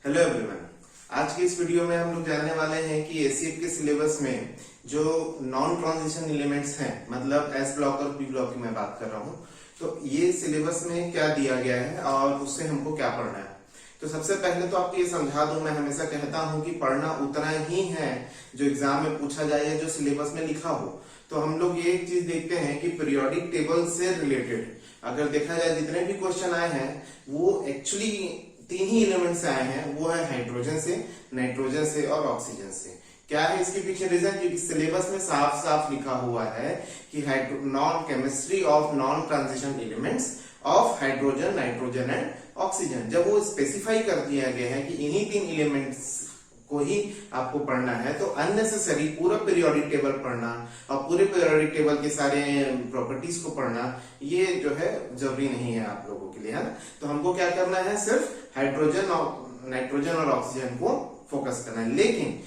Hello everyone. आज की इस वीडियो में हम लोग जानने वाले हैं कि एसीएफ के सिलेबस में जो नॉन ट्रांजिशन एलिमेंट्स हैं, मतलब एस ब्लॉक और पी ब्लॉक की मैं बात कर रहा हूं, तो ये सिलेबस में क्या दिया गया है और उससे हमको क्या पढ़ना है। तो सबसे पहले तो आपको ये समझा दूं, मैं हमेशा कहता हूं कि पढ़ना उतना ही है जो एग्जाम में पूछा जाए या जो सिलेबस में लिखा हो। तो हम लोग ये एक चीज देखते हैं कि पीरियोडिक टेबल से रिलेटेड अगर देखा जाए जितने भी क्वेश्चन आए हैं वो एक्चुअली तीन ही एलिमेंट से आए हैं, वो है हाइड्रोजन से, नाइट्रोजन से और ऑक्सीजन से। क्या है इसके पीछे रीजन? क्योंकि सिलेबस में साफ साफ लिखा हुआ है कि non chemistry of non transition elements of hydrogen, nitrogen and oxygen. जब वो स्पेसिफाई कर दिया गया है कि इन्हीं तीन एलिमेंट्स को ही आपको पढ़ना है, तो अननेसेसरी पूरा पीरियोडिक टेबल पढ़ना और पूरे पीरियोडिक टेबल के सारे प्रॉपर्टीज को पढ़ना ये जो है जरूरी नहीं है आप लोगों के लिए, है ना। तो हमको क्या करना है, सिर्फ हाइड्रोजन और नाइट्रोजन और ऑक्सीजन को फोकस करना है। लेकिन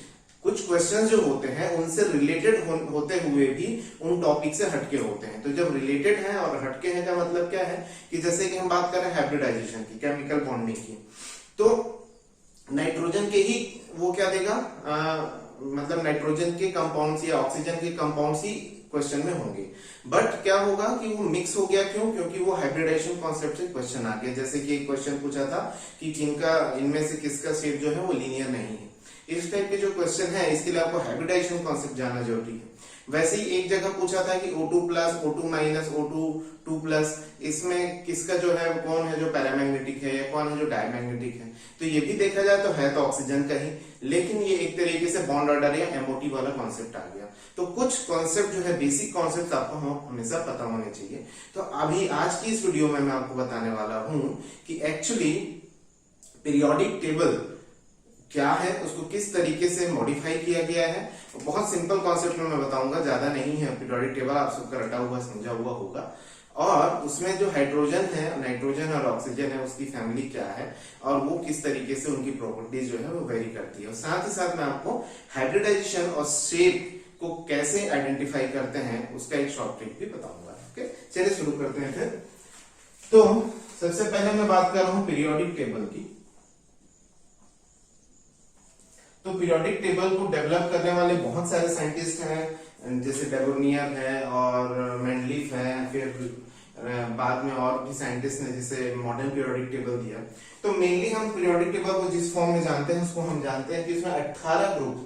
कुछ क्वेश्चन जो होते हैं उनसे रिलेटेड होते हुए भी उन टॉपिक से हटके होते हैं। तो जब रिलेटेड है और हटके हैं का मतलब क्या है कि जैसे कि हम बात कर रहे हैं हाइब्रिडाइजेशन की, केमिकल बॉन्डिंग की, तो नाइट्रोजन के ही वो क्या देगा, मतलब नाइट्रोजन के कंपाउंड्स या ऑक्सीजन के कंपाउंड्स ही क्वेश्चन में होंगे। बट क्या होगा कि वो मिक्स हो गया, क्यों? क्योंकि वो हाइब्रिडाइजेशन कॉन्सेप्ट से क्वेश्चन आ गया। जैसे कि एक क्वेश्चन पूछा था कि किनका इनमें से किसका शेप जो है वो लीनियर नहीं है। इस टाइप के जो क्वेश्चन है इसके लिए आपको हाइब्रिडाइजेशन कॉन्सेप्ट जानना जरूरी है। वैसे ही एक जगह पूछा था कि O2 plus, O2 minus, O2 2 plus, इसमें किसका जो है कौन है जो पैरामैग्नेटिक है या कौन है जो डायमैग्नेटिक है। तो ये भी देखा जाए तो है तो ऑक्सीजन का ही, लेकिन ये एक तरीके से बॉन्ड ऑर्डर या MOT वाला कॉन्सेप्ट आ गया। तो कुछ कॉन्सेप्ट जो है बेसिक कॉन्सेप्ट आपको हमेशा पता होने चाहिए। तो अभी आज की इस वीडियो में मैं आपको बताने वाला हूं कि एक्चुअली पीरियोडिक टेबल क्या है, उसको किस तरीके से मॉडिफाई किया गया है। बहुत सिंपल कॉन्सेप्ट में मैं बताऊंगा, ज्यादा नहीं है। पीरियोडिक टेबल आप सबका रटा हुआ समझा हुआ होगा, और उसमें जो हाइड्रोजन है, नाइट्रोजन और ऑक्सीजन है, उसकी फैमिली क्या है और वो किस तरीके से उनकी प्रॉपर्टीज जो है वो वेरी करती है। और साथ ही साथ मैं आपको हाइब्रिडाइजेशन और शेप को कैसे आइडेंटिफाई करते हैं उसका एक शॉर्ट ट्रिक भी बताऊंगा। ओके, चलिए शुरू करते हैं फिर। तो सबसे पहले मैं बात कर रहा हूं पीरियोडिक टेबल की। तो पीरियोडिक टेबल को डेवलप करने वाले बहुत सारे साइंटिस्ट हैं, जैसे डेबोर्नियर है और मेंडलीफ है, फिर बाद में और भी साइंटिस्ट ने जैसे मॉडर्न पीरियोडिक टेबल दिया। तो मेनली हम पीरियोडिक टेबल को जिस फॉर्म में जानते हैं उसको हम जानते हैं कि इसमें 18 ग्रुप,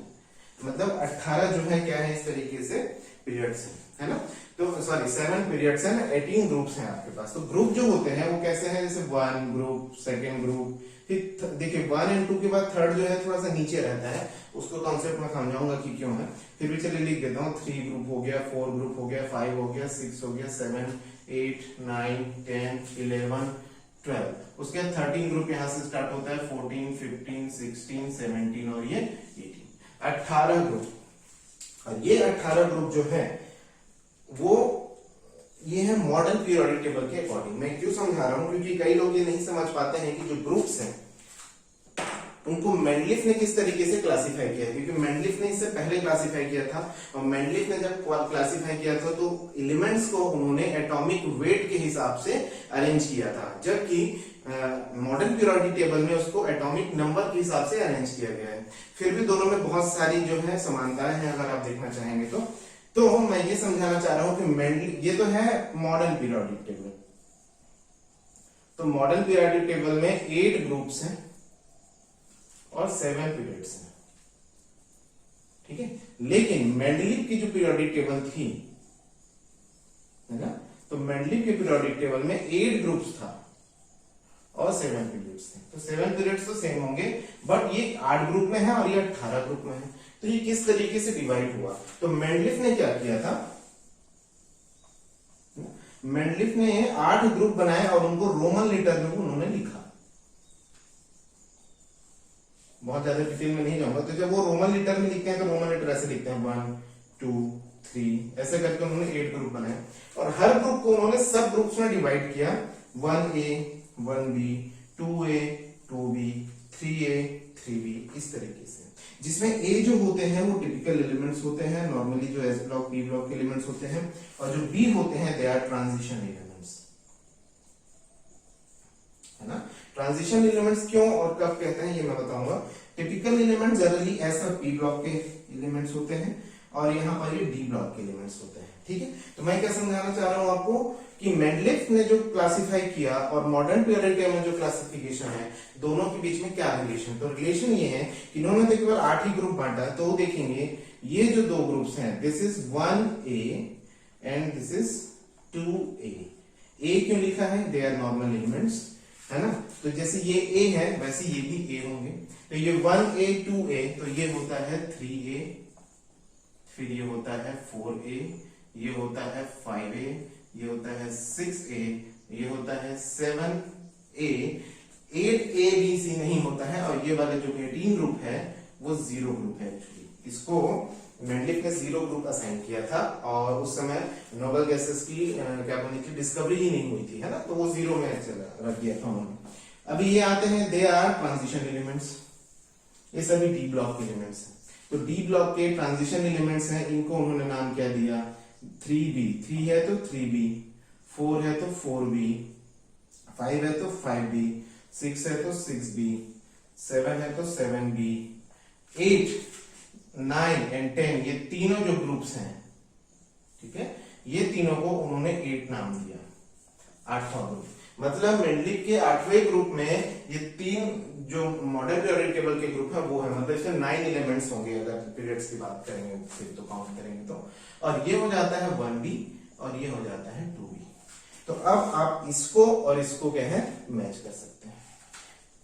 मतलब 18 जो है क्या है इस तरीके से पीरियड्स है ना। तो सॉरी 7 पीरियड्स हैं, 18 ग्रुप्स हैं आपके पास। तो ग्रुप जो होते हैं वो कैसे हैं, जैसे 1 ग्रुप, सेकेंड ग्रुप, फिर देखिए 1 और 2 के बाद थर्ड जो है थोड़ा सा नीचे रहता है, उसको कॉन्सेप्ट में समझाऊंगा कि क्यों है। फिर भी चलिए लिख देता हूँ। 3 ग्रुप हो गया, 4 ग्रुप हो गया, 5 हो गया, 6 हो गया, 7, 8, 9, 10, 11, 12। उसके बाद 13 ग्रुप यहाँ से स्टार्ट होता है, 14, 15, 16, 17 और ये 18, 18 ग्रुप। और ये 18 ग्रुप जो है वो ये है मॉडर्न पीरियोडिक टेबल के अकॉर्डिंग। मैं क्यों समझा रहा हूं, क्योंकि कई लोग ये नहीं समझ पाते हैं कि जो ग्रुप्स हैं उनको मेंडलीफ ने किस तरीके से क्लासिफाई किया है। क्योंकि मेंडलीफ ने इससे पहले क्लासिफाई किया था, और मेंडलीफ ने जब क्लासिफाई किया था तो एलिमेंट्स को उन्होंने एटॉमिक वेट के हिसाब से अरेंज किया था, जबकि मॉडर्न पीरियोडिक टेबल में उसको एटॉमिक नंबर के हिसाब से अरेंज किया गया है। फिर भी दोनों में बहुत सारी जो है समानताएं हैं अगर आप देखना चाहेंगे तो मैं ये समझाना चाह रहा हूं कि मेंडली ये तो है मॉडर्न पीरियोडिक टेबल। तो मॉडर्न पीरियोडिक टेबल में 8 ग्रुप्स हैं और 7 पीरियड्स हैं, ठीक है। लेकिन मेंडलीफ की जो पीरियोडिक टेबल थी, है ना, तो मेंडलीफ के पीरियोडिक टेबल में 8 ग्रुप्स था और 7 पीरियड्स थे। तो 7 पीरियड्स तो सेम होंगे, बट ये 8 ग्रुप में है और ये 18 ग्रुप में है। तो ये किस तरीके से डिवाइड हुआ? तो मेंडलीफ ने क्या किया था, मेंडलीफ ने 8 ग्रुप बनाए और उनको रोमन लेटर में उन्होंने लिखा। बहुत ज्यादा डिटेल में नहीं जाऊंगा। तो जब वो रोमन लेटर में लिखते हैं तो रोमन लेटर ऐसे लिखते हैं 1, 2, 3, ऐसे करके उन्होंने 8 ग्रुप बनाए और हर ग्रुप को उन्होंने सब ग्रुप्स में डिवाइड किया। 1A, 1B, 2A, 2B, 3A, 3B, इस तरीके से। जिसमें A जो होते हैं वो टिपिकल एलिमेंट्स होते हैं, नॉर्मली जो S ब्लॉक, P ब्लॉक के एलिमेंट्स होते हैं, और जो B होते हैं दे आर ट्रांजिशन एलिमेंट्स, है ना। ट्रांजिशन एलिमेंट्स क्यों और कब कहते हैं ये मैं बताऊंगा। टिपिकल एलिमेंट जनरली एस और पी ब्लॉक के एलिमेंट्स होते हैं और यहाँ पर ये डी ब्लॉक के एलिमेंट्स होते हैं। ठीक है, तो मैं क्या समझाना चाह रहा हूँ आपको कि मेंडलीफ ने जो क्लासिफाई किया और मॉडर्न पीरियड टेबल में जो क्लासिफिकेशन है, दोनों के बीच में क्या रिलेशन। तो रिलेशन ये है कि इन्होंने तो केवल 8 ही ग्रुप बांटा, तो देखेंगे ये जो दो ग्रुप्स हैं, this is 1A and this is 2A। ए क्यों लिखा है, दे आर नॉर्मल एलिमेंट्स, है ना। तो जैसे ये A है वैसे ये भी A होंगे। तो ये 1A 2A, तो ये होता है 3A, फिर ये होता है 4A, ये होता है 5A, ये होता है 6A, ये होता है 7A, 8ABC नहीं होता है। और ये वाला जो 18 ग्रुप है वो जीरो ग्रुप है। एक्चुअली इसको मेंडलीफ ने जीरो ग्रुप असाइन किया था और उस समय नोबेल गैसेस की कार्बन की डिस्कवरी ही नहीं हुई थी, है ना, तो वो जीरो में चला रख दिया था उन्होंने। अभी ये आते हैं, दे आर ट्रांजिशन एलिमेंट्स, ये सभी डी ब्लॉक एलिमेंट्स हैं। तो डी ब्लॉक के ट्रांजिशन एलिमेंट्स हैं, इनको उन्होंने नाम क्या दिया, 3B, 3 है तो 3B, 4 है तो 4B, 5 है तो 5B, 6 है तो 6B, 7 है तो 7B, 8, 9 एंड 10, ये तीनों जो ग्रुप्स हैं, ठीक है, ये तीनों को उन्होंने 8 नाम दिया, 8वां ग्रुप। मतलब मेंडलीफ के 8वें ग्रुप में ये तीन जो मॉडर्न पीरियोडिक टेबल के ग्रुप है वो है, मतलब इसमें 9 एलिमेंट्स होंगे अगर पीरियड्स की बात करेंगे फिर तो काउंट करेंगे तो। और ये हो जाता है 1B और ये हो जाता है 2B। तो अब आप इसको और इसको क्या है मैच कर सकते हैं।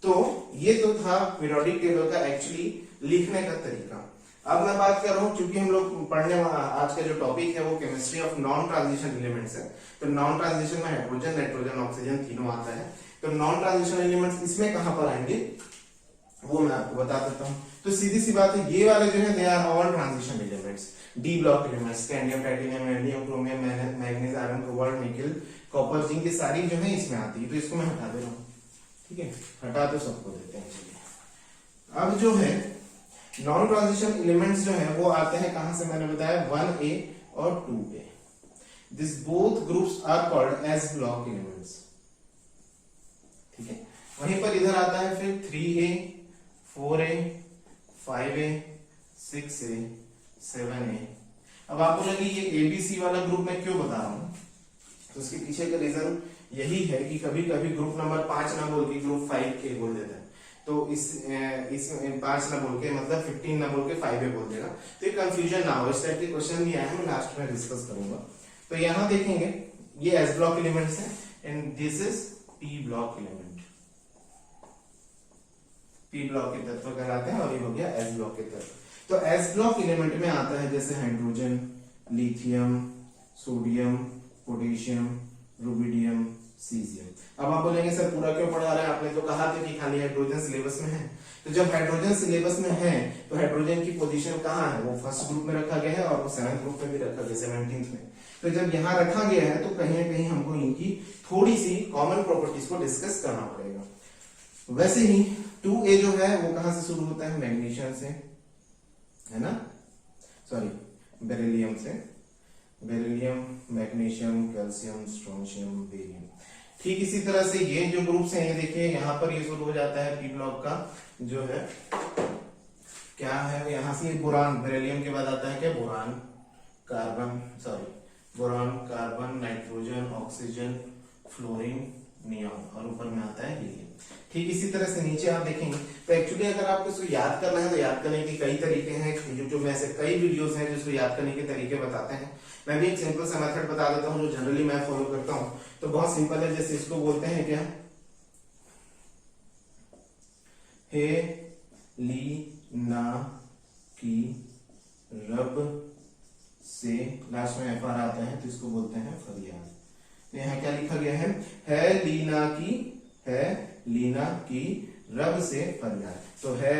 तो ये तो था पीरियोडिक टेबल का एक्चुअली लिखने का तरीका। अब मैं बात कर रहा हूं, क्योंकि हम लोग पढ़ने आज का जो टॉपिक है वो chemistry of non transition elements है। तो नॉन ट्रांजिशन में हाइड्रोजन, नाइट्रोजन, ऑक्सीजन तीनों आता है। तो नॉन ट्रांजिशन एलिमेंट्स इसमें कहां पर आएंगे वो मैं आपको बता देता हूं। तो सीधी सी बात है, ये वाले जो है they are all transition elements, D block elements, cadmium, titanium, aluminium, chromium, manganese, iron, cobalt, nickel, copper, zinc, ये सारी जो है इसमें आती है। तो इसको मैं हटा दे रहा हूं, ठीक है, हटा तो सबको देते हैं। चलिए अब जो है नॉन ट्रांजिशन एलिमेंट्स जो है वो आते हैं कहां से, मैंने बताया 1A और 2A। This both groups are called S block elements, ठीक है। वहीं पर इधर आता है फिर 3A, 4A, 5A, 6A, 7A। अब आप बोलेंगे ये ABC वाला ग्रुप मैं क्यों बता रहा हूं, तो उसके पीछे का रीजन यही है कि कभी कभी ग्रुप नंबर 5 ना बोल के ग्रुप 5A बोल देता है। तो इस 5 ना बोल के मतलब 15 ना बोल के 5A बोल देगा, तो ये कंफ्यूजन ना हो। इस टाइप के क्वेश्चन भी आए हैं, मैं लास्ट में डिस्कस करूंगा। तो यहां देखेंगे ये एस ब्लॉक एलिमेंट्स हैं and this is P block element, P block के तत्व कहलाते हैं और ये हो गया एस ब्लॉक के तत्व। तो एस ब्लॉक एलिमेंट में आता है जैसे hydrogen, lithium, sodium, potassium, rubidium, caesium. अब आप बोलेंगे सर पूरा क्यों पढ़ा रहे हैं, आपने तो कहा था कि खाली हाइड्रोजन सिलेबस में है। तो जब हाइड्रोजन सिलेबस में है तो हाइड्रोजन की पोजीशन कहाँ है, वो फर्स्ट ग्रुप में रखा गया है और वो 7th ग्रुप में भी रखा गया, 17th में। तो जब यहाँ रखा गया है तो कहीं ना कहीं हमको इनकी थोड़ी सी कॉमन प्रॉपर्टीज को डिस्कस करना पड़ेगा। वैसे ही 2A जो है वो कहां से शुरू होता है, मैग्नीशियम से, है ना, सॉरी बेरिलियम से, beryllium, magnesium, calcium, strontium, barium. ठीक इसी तरह से ये जो ग्रुप्स हैं, ये देखिए यहाँ पर ये शुरू हो जाता है पी ब्लॉक का जो है क्या है, यहाँ से बोरान, बेरिलियम के बाद आता है क्या, boron, carbon, sorry boron, carbon, nitrogen, oxygen, fluorine, neon और ऊपर में आता है हीलियम। ठीक इसी तरह से नीचे आप देखेंगे। तो एक्चुअली अगर आपको इसको याद करना है तो याद करने के कई तरीके हैं, यूट्यूब में ऐसे कई वीडियोस हैं जिसको याद करने के तरीके बताते हैं। मैं भी एक सिंपल सा मेथड बता देता हूँ जो जनरली मैं फॉलो करता हूँ। तो बहुत सिंपल है, जैसे इसको बोलते हैं क्या, हे ली ना की रब से, लास्ट में FR आता है तो इसको बोलते हैं फरियाद। तो यहाँ क्या लिखा गया है लीना की रब से फरियाद। तो है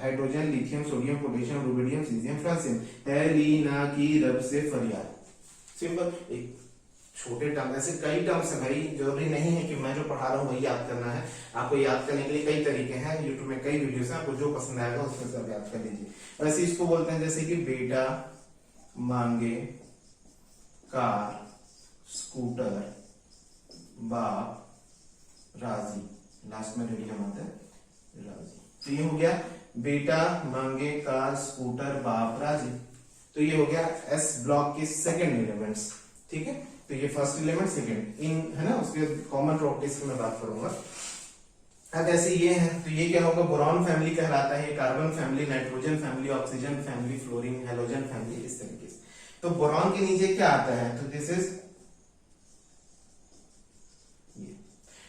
hydrogen, lithium, sodium, potassium, rubidium, caesium, francium, है लीना की रब से फरियाद। सिंपल, एक छोटे टर्म, ऐसे कई टर्म्स है भाई, जरूरी नहीं है कि मैं जो पढ़ा रहा हूँ वही याद करना है। आपको याद करने के लिए कई तरीके हैं, यूट्यूब में कई वीडियोस हैं, आपको जो पसंद आएगा उसमें से आप याद कर लीजिए। वैसे इसको बोलते हैं जैसे कि बेटा मांगे कार, स्कूटर, बाप राजी। लास्ट में रेडियम आता है राजी। तो ये हो गया बेटा मांगे कार स्कूटर बाप राजी। तो ये हो गया एस ब्लॉक के सेकंड एलिमेंट्स, ठीक है। तो ये फर्स्ट एलिमेंट, सेकंड इन है ना, उसके कॉमन प्रॉपर्टीज की मैं बात करूंगा। अब ऐसे ये है तो ये क्या होगा, बोरॉन फैमिली कहलाता है, carbon family, nitrogen family, oxygen family, fluorine halogen family, इस तरीके से। तो बोरॉन के नीचे क्या आता है, तो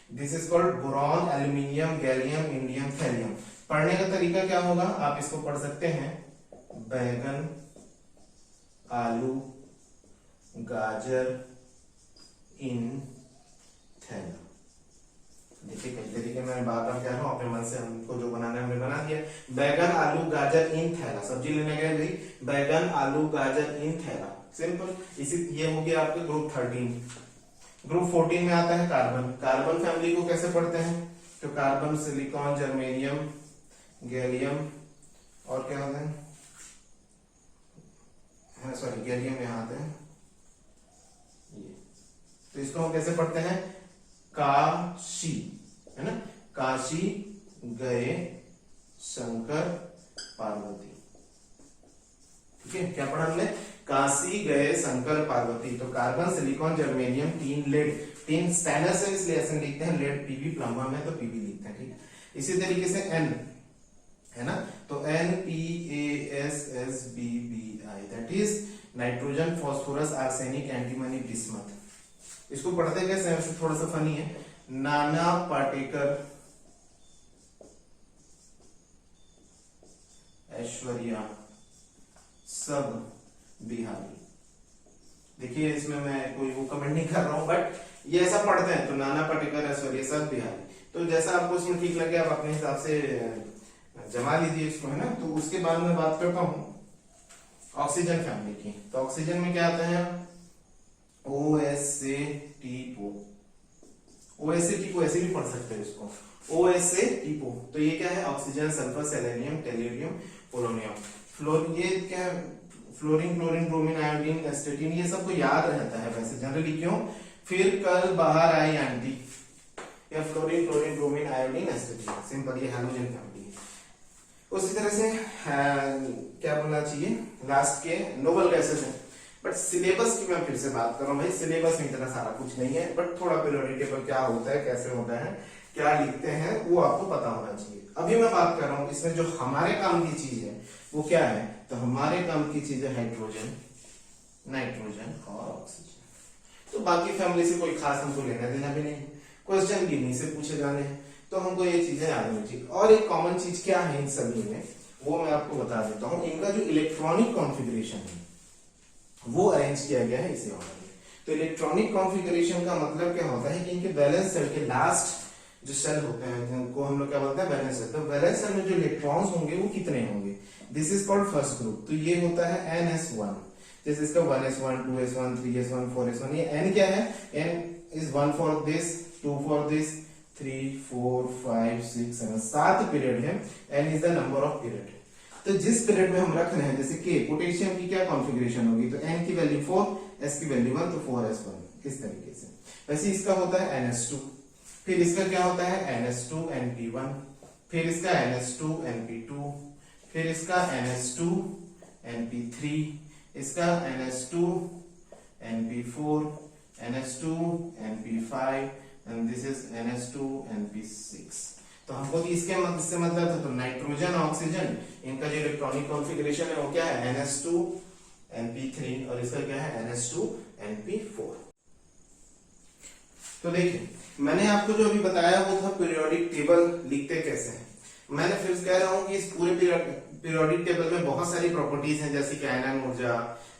this is called boron, aluminium, gallium, indium, thallium. पढ़ने का तरीका क्या होगा, आप इसको पढ़ सकते हैं बैगन, आलू, गाजर, इन, थैला। देखिए कई तरीके मैं बार बार कह रहा हूं, अपने मन से हमको जो बनाना है हमने बना दिया। बैगन, आलू, गाजर, इन, थैला। सब्जी लेने गए भाई, बैगन, आलू, गाजर, इन, थैला, सिंपल। इसी ये हो गया आपका ग्रुप 13। ग्रुप 14 में आता है कार्बन। कार्बन फैमिली को कैसे पढ़ते हैं, तो कार्बन, सिलिकॉन, जर्मेनियम, गैलियम और क्या होता है, सॉरी गैलियम यहाँ आते हैं ये। तो इसको हम कैसे पढ़ते हैं, काशी, है ना, काशी गए शंकर पार्वती, ठीक है। क्या पढ़ा हमने, काशी गए शंकर पार्वती। तो carbon, silicon, germanium, tin, lead. Tin standard है इसलिए ऐसे लिखते हैं, लेड पीबी, प्लम्बम है तो पीबी लिखते हैं, ठीक है। इसी तरीके से एन है ना, तो NPASSBBI that is nitrogen, phosphorus, arsenic, antimony, bismuth. इसको पढ़ते कैसे हैं, थोड़ा सा फनी है, नाना पाटेकर, ऐश्वर्या, सब बिहारी। देखिए इसमें मैं कोई वो कमेंट नहीं कर रहा हूं, बट ये ऐसा पढ़ते हैं, तो नाना पाटेकर, ऐश्वर्या, सब बिहारी। तो जैसा आपको इसमें ठीक लगे आप अपने हिसाब से जमा लीजिए इसको, है ना। तो उसके बाद में बात करता हूं ऑक्सीजन फैमिली की। तो ऑक्सीजन में क्या आता है, OSA-TPO। OSA-TPO ऐसे भी पढ़ सकते हैं इसको, OSA-TPO। तो ये क्या है, oxygen, sulphur, selenium, tellurium, polonium. ये क्या, फ्लोरीन, क्लोरीन, ब्रोमीन, आयोडीन, एस्टेटिन, ये सबको याद रहता है वैसे जनरली, क्यों, फिर कल बाहर आई आंटी, या fluorine, chlorine, bromine, iodine, एस्टेटिन, simple, ये हैलोजन फैमिली है। उसी तरह से क्या बोलना चाहिए, लास्ट के नोबल गैसेस हैं। बट सिलेबस की मैं फिर से बात कर रहा हूँ भाई, सिलेबस में इतना सारा कुछ नहीं है, बट थोड़ा पीरियोडिक टेबल क्या होता है, कैसे होता है, क्या लिखते हैं, वो आपको पता होना चाहिए। अभी मैं बात कर रहा हूँ इसमें जो हमारे काम की चीज है वो क्या है, तो हमारे काम की चीज है हाइड्रोजन, नाइट्रोजन और ऑक्सीजन। तो बाकी फैमिली से कोई खास हमको लेना देना भी नहीं, क्वेश्चन भी नहीं से पूछे जाने हैं, तो हमको ये चीजें याद होनी चाहिए। और एक कॉमन चीज क्या है इन सभी में, वो मैं आपको बता देता हूँ। इनका जो इलेक्ट्रॉनिक कॉन्फ़िगरेशन है वो अरेंज किया गया है इसी ऑर्डर में। तो इलेक्ट्रॉनिक कॉन्फ़िगरेशन का मतलब क्या होता है कि इनके बैलेंस सेल के लास्ट जो सेल होते हैं जिनको हम लोग क्या बोलते हैं, बैलेंस सेल। तो बैलेंस सेल में जो इलेक्ट्रॉन्स होंगे वो कितने होंगे, this is called first group. तो ये होता है NS1, जैसे इसका 1s1, 2s1, 3s1, 4s1। ये n क्या है, n is 1 for this, 2 for this, 3, 4, 5, 6, 7, 7 period है। n is the number of period। तो जिस पीरियड में हम रख रहे हैं, जैसे K, पोटेशियम की क्या कॉन्फ़िगरेशन होगी, तो n की वैल्यू 4, s की वैल्यू 1, तो 4s1 इस तरीके से। वैसे इसका होता है NS2, फिर इसका क्या होता है NS2 NP1, फिर इसका NS2 NP2, फिर इसका NS2 NP3, इसका NS2 NP4, NS2 NP5 and this is NS2 NP6। तो हमको भी इसके इससे मतलब था, तो नाइट्रोजन ऑक्सीजन इनका जो इलेक्ट्रॉनिक कॉन्फ़िगरेशन है वो क्या है NS2 NP3 और इसका क्या है NS2 NP4। तो देखिए मैंने आपको जो अभी बताया वो था पीरियोडिक टेबल लिखते कैसे हैं। मैंने फिर कह रहा हूं कि इस पूरे पीरियोडिक टेबल में बहुत सारी प्रॉपर्टीज हैं, जैसे कि आयनन ऊर्जा,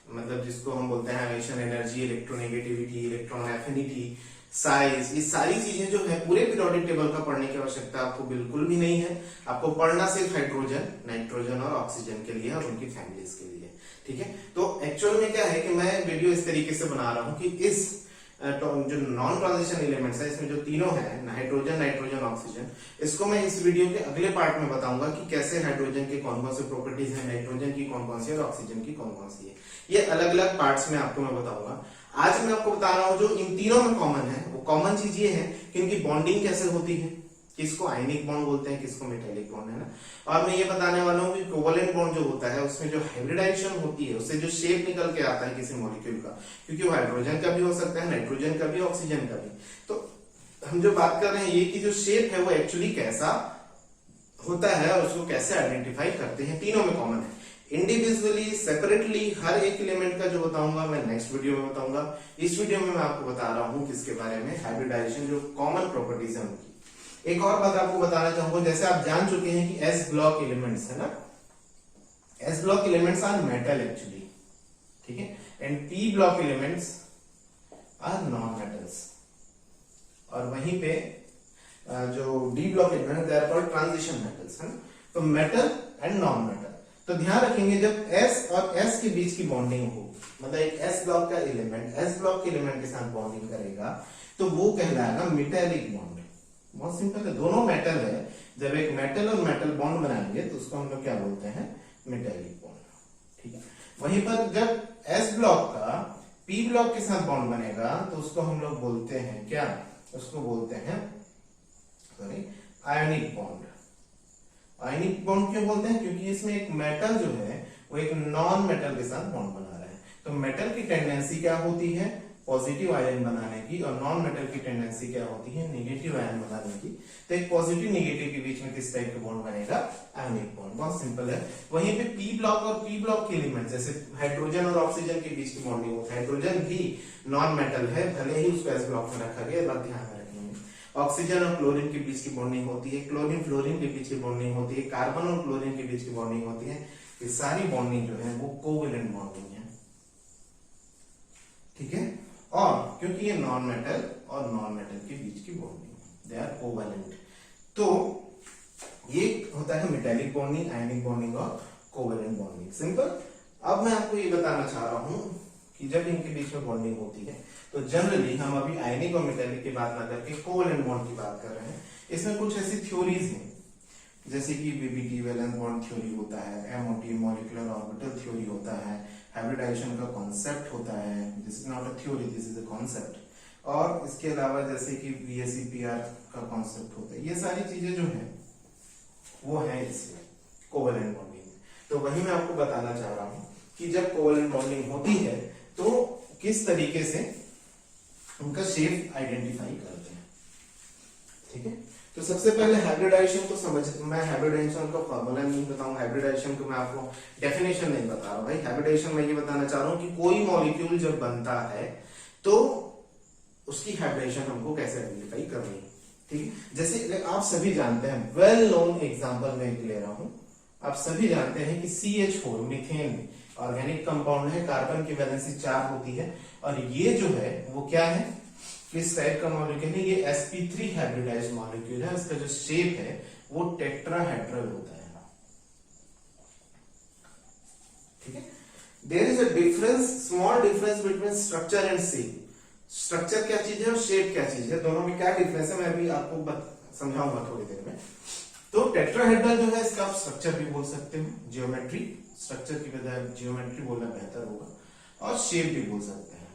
मतलब जिसको हम बोलते हैं ionisation energy, electronegativity, electron affinity, size, ये सारी चीजें जो है पूरे पीरियोडिक टेबल का पढ़ने की आवश्यकता आपको बिल्कुल भी नहीं है। आपको पढ़ना सिर्फ हाइड्रोजन, नाइट्रोजन और ऑक्सीजन के लिए और उनकी फैमिलीज के लिए, ठीक है। तो एक्चुअल में क्या है कि मैं वीडियो इस तरीके से बना रहा हूं कि इस जो नॉन ट्रांजिशन एलिमेंट्स है, इसमें जो तीनों है हाइड्रोजन, नाइट्रोजन, ऑक्सीजन, इसको मैं इस वीडियो के अगले पार्ट में बताऊंगा कि कैसे हाइड्रोजन की कौन कौन सी प्रॉपर्टीज है, नाइट्रोजन की कौन कौन सी और ऑक्सीजन की कौन कौन सी है। ये अलग अलग पार्ट्स में आपको मैं बताऊंगा। आज मैं आपको बता रहा हूं जो इन तीनों में कॉमन है, वो कॉमन चीज ये है कि इनकी बॉन्डिंग कैसे होती है, किसको आयनिक बॉन्ड बोलते हैं, किसको मेटेलिक बॉन्ड, है ना। और मैं ये बताने वाला हूँ कि कोवलेंट बॉन्ड जो होता है उसमें जो हाइब्रिडाइजेशन होती है उससे जो शेप निकल के आता है किसी मॉलिक्यूल का, क्योंकि वो हाइड्रोजन का भी हो सकता है, नाइट्रोजन का भी, ऑक्सीजन का भी। तो हम जो बात कर रहे हैं ये कि जो शेप है वो एक्चुअली कैसा होता है और उसको कैसे आइडेंटिफाई करते हैं, तीनों में कॉमन है। इंडिविजुअली, सेपरेटली, हर एक एलिमेंट का जो बताऊंगा मैं नेक्स्ट वीडियो में बताऊंगा। इस वीडियो में मैं आपको बता रहा हूँ किसके बारे में, हाइब्रिडाइजेशन जो कॉमन प्रॉपर्टीज है उनकी। एक और बात आपको बताना चाहूंगा, जैसे आप जान चुके हैं कि एस ब्लॉक एलिमेंट्स है ना, S block elements are metal actually, ठीक है, and P block elements are non metals. और वहीं पे जो D block element they are called transition metals, है ना। तो मेटल एंड नॉन मेटल, तो ध्यान रखेंगे जब S और S के बीच की बॉन्डिंग हो, मतलब एक S ब्लॉक का एलिमेंट S ब्लॉक के एलिमेंट के साथ बॉन्डिंग करेगा तो वो कहलाएगा मेटेलिक बॉन्ड। बहुत सिंपल है, दोनों मेटल है, जब एक मेटल और मेटल बॉन्ड बनाएंगे तो उसको हम लोग क्या बोलते हैं, मेटेलिक बॉन्ड, ठीक है। वहीं पर जब S ब्लॉक का P ब्लॉक के साथ बॉन्ड बनेगा तो उसको हम लोग बोलते हैं क्या, उसको बोलते हैं sorry ionic bond. Ionic bond क्यों बोलते हैं, क्योंकि इसमें एक मेटल जो है वो एक नॉन मेटल के साथ बॉन्ड बना रहा है। तो मेटल की टेंडेंसी क्या होती है, पॉजिटिव आयन बनाने की, और नॉन मेटल की टेंडेंसी क्या होती है, नेगेटिव आयन बनाने की। तो एक पॉजिटिव नेगेटिव के बीच में किस टाइप का बॉन्ड बनेगा, आयनिक बॉन्ड। बहुत सिंपल है। वहीं पे पी ब्लॉक और पी ब्लॉक के एलिमेंट जैसे हाइड्रोजन और ऑक्सीजन के बीच की बॉन्डिंग होती है, हाइड्रोजन भी नॉन मेटल है, भले ही उसको एस ब्लॉक में रखा गया, बात ध्यान में रखेंगे। ऑक्सीजन और क्लोरीन के बीच की बॉन्डिंग होती है, क्लोरीन फ्लोरीन के बीच की बॉन्डिंग होती है, कार्बन और क्लोरीन के बीच की बॉन्डिंग होती है। ये सारी बॉन्डिंग जो है वो कोवेलेंट बॉन्डिंग है, ठीक है। और क्योंकि ये नॉन मेटल और नॉन मेटल के बीच की बॉन्डिंग, दे आर कोवेलेंट। तो ये होता है मेटेलिक बॉन्डिंग, आयनिक बॉन्डिंग और कोवेलेंट बॉन्डिंग, सिंपल। अब मैं आपको ये बताना चाह रहा हूं कि जब इनके बीच में बॉन्डिंग होती है तो जनरली हम अभी आयनिक और मेटेलिक की बात ना करके कोवेलेंट बॉन्ड की बात कर रहे हैं। इसमें कुछ ऐसी थ्योरीज हैं जैसे कि बीबीटी वैलेंस बॉन्ड थ्योरी होता है, एमओटी मॉलिक्यूलर ऑर्बिटल थ्योरी होता है, हाइब्रिडाइजेशन का कॉन्सेप्ट होता है, this is not a theory, this is a concept. और इसके अलावा जैसे कि VSEPR का कॉन्सेप्ट होता है, ये सारी चीजें जो है वो है इसमें कोवेलेंट बॉन्डिंग। तो वही मैं आपको बताना चाह रहा हूं कि जब कोवेलेंट बॉन्डिंग होती है तो किस तरीके से उनका शेप आइडेंटिफाई करते हैं, ठीक है। तो सबसे पहले हाइब्रिडाइजेशन को समझ, मैं हाइब्रिडाइजेशन का फॉर्मूला नहीं बताऊंगा, हाइब्रिडाइजेशन को मैं आपको डेफिनेशन नहीं बता रहा हूं भाई। हाइब्रिडाइजेशन में ये बताना चाह रहा हूं कि कोई मॉलिक्यूल जब बनता है तो उसकी हाइब्रिडाइजेशन हमको कैसे आइडेंटिफाई करनी है, ठीक है। जैसे आप सभी जानते हैं, वेल नोन एग्जांपल मैं ले रहा हूं, आप सभी जानते हैं कि CH4 मीथेन ऑर्गेनिक कंपाउंड है, कार्बन की वैलेंसी 4 होती है, और ये जो है वो क्या है, किस टाइप का मॉलिक्यूल है, ये sp3 हाइब्रिडाइज्ड मॉलिक्यूल है। इसका जो शेप है वो टेट्राहेड्रल होता है, ठीक है। There is a difference, small difference between structure and shape. Structure क्या चीज है और शेप क्या चीज है, दोनों में क्या डिफरेंस है मैं अभी आपको समझाऊंगा थोड़ी देर में। तो टेट्राहेड्रल जो है इसका आप स्ट्रक्चर भी बोल सकते हो, जियोमेट्री, स्ट्रक्चर की बजाय जियोमेट्री बोलना बेहतर होगा, और शेप भी बोल सकते हैं,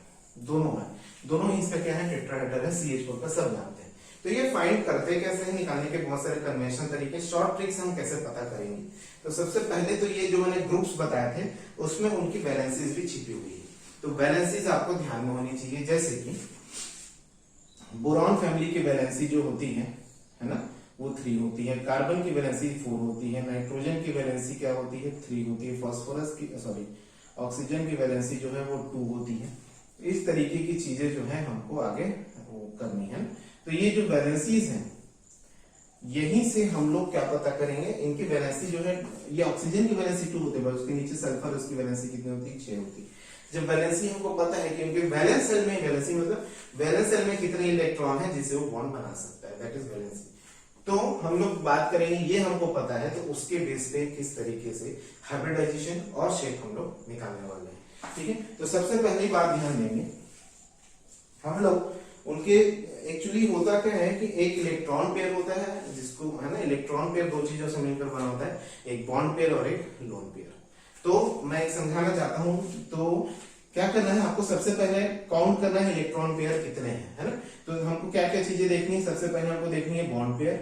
दोनों है, दोनों ही इसका क्या है, टेट्राहेड्रल है, CH4 का, सब जानते हैं। तो ये फाइंड करते कैसे हैं, निकालने के बहुत सारे कन्वेंशन तरीके, शॉर्ट ट्रिक्स हम कैसे पता करेंगे। तो सबसे पहले तो ये जो मैंने ग्रुप्स बताए थे उसमें उनकी वैलेंसीज भी छिपी हुई है, तो वैलेंसीज आपको ध्यान में होनी चाहिए। जैसे कि बोरॉन फैमिली की वैलेंसी जो होती है ना, वो 3 होती है, कार्बन की वैलेंसी 4 होती है, नाइट्रोजन की वैलेंसी क्या होती है, 3 होती है, फास्फोरस की सॉरी ऑक्सीजन की वैलेंसी जो है वो 2 होती है। इस तरीके की चीजें जो है हमको आगे वो करनी है। तो ये जो वैलेंसीज हैं यहीं से हम लोग क्या पता करेंगे, इनकी वैलेंसी जो है, ये ऑक्सीजन की वैलेंसी 2 होती है, उसके नीचे सल्फर, उसकी वैलेंसी कितनी होती है, 6 होती है। जब वैलेंसी हमको पता है कि उनके वैलेंस सेल में, वैलेंसी मतलब वैलेंस सेल में कितने इलेक्ट्रॉन है जिससे वो बॉन्ड बना सकता है, दैट इज वैलेंसी। तो हम लोग बात करेंगे, ये हमको पता है, तो उसके बेस पे किस तरीके से हाइब्रिडाइजेशन और शेप हम लोग निकालने वाले हैं, ठीक है। तो सबसे पहली बात ध्यान देंगे हम लोग, उनके एक्चुअली होता क्या है कि एक इलेक्ट्रॉन पेयर होता है जिसको, है ना, इलेक्ट्रॉन पेयर 2 चीजों से मिलकर बना होता है, एक बॉन्ड पेयर और एक लोन पेयर। तो मैं एक समझाना चाहता हूं, तो क्या करना है आपको, सबसे पहले काउंट करना है इलेक्ट्रॉन पेयर कितने हैं, है ना। तो हमको क्या क्या चीजें देखनी है, सबसे पहले हमको देखनी है बॉन्ड पेयर,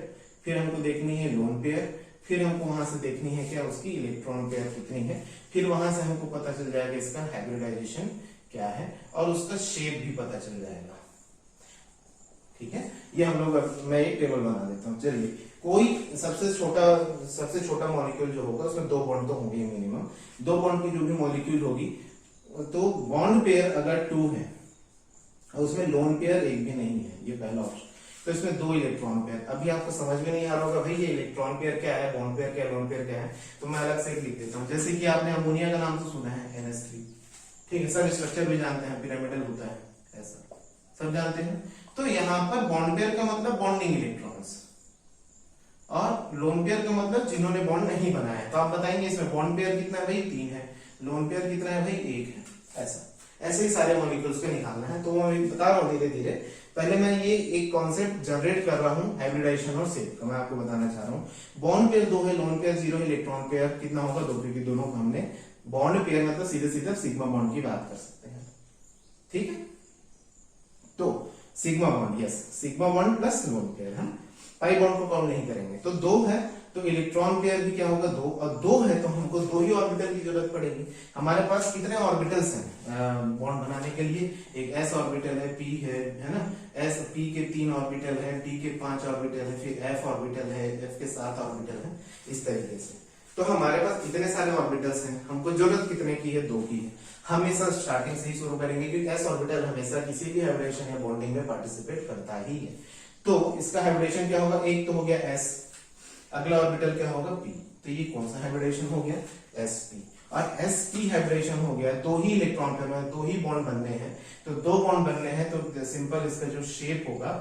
फिर हमको देखनी है लोन पेयर, फिर हमको वहां से देखनी है क्या उसकी इलेक्ट्रॉन पेयर कितनी है, फिर वहां से हमको पता चल जाएगा इसका हाइब्रिडाइजेशन क्या है और उसका शेप भी पता चल जाएगा। ठीक है, ये हम लोग मैं एक टेबल बना देता हूँ। चलिए, कोई सबसे छोटा मॉलिक्यूल जो होगा उसमें 2 बॉन्ड तो होंगे मिनिमम, 2 बॉन्ड की जो भी मॉलिक्यूल होगी, तो बॉन्ड पेयर अगर 2 है और उसमें लोन पेयर एक भी नहीं है, ये पहला ऑप्शन, तो इसमें 2 इलेक्ट्रॉन पेयर। अभी आपको समझ में नहीं आ रहा होगा भाई ये इलेक्ट्रॉन पेयर क्या है, बॉन्ड पेयर क्या है, लोन पेयर क्या है, तो मैं अलग से लिख देता हूँ। जैसे कि आपने अमोनिया का नाम तो सुना है, NH3, ठीक है, सब स्ट्रक्चर भी जानते हैं, पिरामिडल होता है ऐसा, सब जानते हैं। तो यहाँ पर बॉन्ड पेयर का मतलब बॉन्डिंग इलेक्ट्रॉन्स और लोन पेयर का मतलब जिन्होंने बॉन्ड नहीं बनाया है। तो आप बताएंगे इसमें बॉन्ड पेयर कितना है भाई, 3 है, लोन पेयर कितना है भाई, 1 है। ऐसे ही सारे मॉलिक्यूल्स को निकालना है। तो मैं बता रहा हूँ धीरे धीरे, पहले मैं ये एक कॉन्सेप्ट जनरेट कर रहा हूँ हाइब्रिडाइजेशन और शेप का, मैं आपको बताना चाह रहा हूँ। बॉन्ड पेयर 2 है, लोन पेयर 0 है, इलेक्ट्रॉन पेयर कितना होगा 2, क्योंकि दोनों को हमने बॉन्ड पेयर मतलब सीधे सीधे सिग्मा बॉन्ड की बात कर सकते हैं। ठीक है, तो sigma bond, yes, sigma bond plus lone pair, हम पाई बॉन्ड को काउंट नहीं करेंगे। तो 2 है तो इलेक्ट्रॉन पेयर भी क्या होगा 2, और 2 है तो हमको 2 ही ऑर्बिटल की जरूरत पड़ेगी। हमारे पास कितने ऑर्बिटल्स हैं बॉन्ड बनाने के लिए, एक s ऑर्बिटल है, p है ना, s p के 3 ऑर्बिटल है, d के 5 ऑर्बिटल है, फिर f ऑर्बिटल है, f के 7 ऑर्बिटल है, इस तरीके से। तो हमारे पास इतने सारे ऑर्बिटल्स हैं, हमको जरूरत कितने की है 2 की है। हमेशा स्टार्टिंग से ही शुरू करेंगे क्योंकि s ऑर्बिटल हमेशा किसी भी हाइब्रिडेशन या बॉन्डिंग में पार्टिसिपेट करता ही है। तो इसका हाइब्रिडेशन क्या होगा, एक तो हो गया s, अगला ऑर्बिटल क्या होगा p, तो ये कौन सा हाइब्रिडेशन हो गया sp, और sp हाइब्रिडेशन हो गया, 2 ही इलेक्ट्रॉन पेयर में 2 ही बॉन्ड बनने हैं। तो 2 बॉन्ड बनने हैं तो सिंपल इसका जो शेप होगा